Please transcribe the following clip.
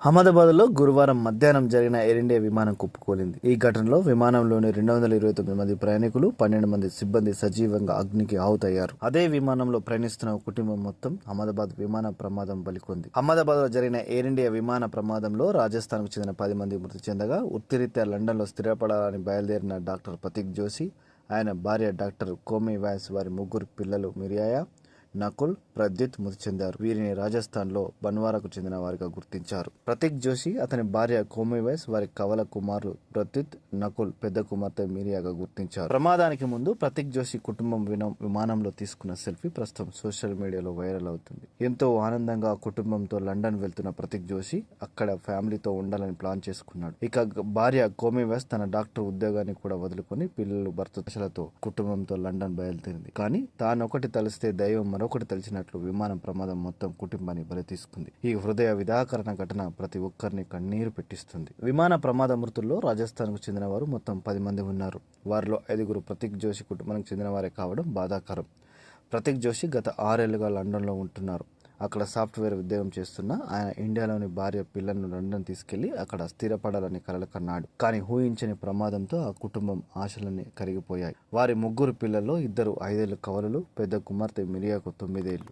అహ్మదాబాద్లో గురువారం మధ్యాహ్నం జరిగిన ఎయిర్ ఇండియా విమానం కుప్పకూలింది. ఈ ఘటనలో విమానంలోని 229 మంది ప్రయాణికులు, 12 మంది సిబ్బంది సజీవంగా అగ్నికి ఆహుతయ్యారు. అదే విమానంలో ప్రయాణిస్తున్న కుటుంబం మొత్తం అహ్మదాబాద్ విమాన ప్రమాదం బలికొంది. అహ్మదాబాద్లో జరిగిన ఎయిర్ ఇండియా విమాన ప్రమాదంలో రాజస్థాన్కు చెందిన 10 మంది మృతి చెందగా, వృత్తిరీత్యా లండన్లో స్థిరపడాలని బయలుదేరిన డాక్టర్ ప్రతీక్ జోషి, ఆయన భార్య డాక్టర్ కోమి వ్యాస్, వారి ముగ్గురు పిల్లలు మిరియాయ, నకుల్, ప్రద్యుత్ మృతి చెందారు. వీరిని రాజస్థాన్లో బన్వారాకు చెందిన వారిగా గుర్తించారు. ప్రతీక్ జోషి, అతని భార్య కోమి వైస్, వారి కవల కుమారులు ప్రద్యుత్, నకుల్, పెద్ద కుమార్తె మిరియాగా గుర్తించారు. ప్రమాదానికి ముందు ప్రతీక్ జోషి కుటుంబం విమానంలో తీసుకున్న సెల్ఫీ ప్రస్తుతం సోషల్ మీడియాలో వైరల్ అవుతుంది. ఎంతో ఆనందంగా కుటుంబంతో లండన్ వెళ్తున్న ప్రతీక్ జోషి అక్కడ ఫ్యామిలీతో ఉండాలని ప్లాన్ చేసుకున్నాడు. ఇక భార్య కోమి వైస్ తన డాక్టర్ ఉద్యోగాన్ని కూడా వదులుకొని పిల్లలు, భర్త దశలతో కుటుంబంతో లండన్ బయలుదేరింది. కానీ తానొకటి తలిస్తే దైవం మరొకటి తెలిసినట్లు విమానం ప్రమాదం మొత్తం కుటుంబాన్ని బలి తీసుకుంది. ఈ హృదయ విదాకరణ ఘటన ప్రతి ఒక్కరిని కన్నీరు పెట్టిస్తుంది. విమాన ప్రమాద మృతుల్లో రాజస్థాన్కు చెందిన వారు మొత్తం 10 మంది ఉన్నారు. వారిలో 5 ప్రతీక్ జోషి కుటుంబానికి చెందిన వారే కావడం బాధాకరం. ప్రతీక్ జోషి గత 6 ఏళ్లుగా లండన్లో ఉంటున్నారు. అక్కడ సాఫ్ట్వేర్ ఉద్యోగం చేస్తున్న ఆయన ఇండియాలోని భార్య, పిల్లలను లండన్ తీసుకెళ్లి అక్కడ స్థిరపడాలని కలలు కన్నాడు. కానీ ఊహించని ప్రమాదంతో ఆ కుటుంబం ఆశలన్నీ కరిగిపోయాయి. వారి ముగ్గురు పిల్లల్లో 2 5 ఏళ్ల కవలలు, పెద్ద కుమార్తె మిరియాకు 9 ఏళ్లు.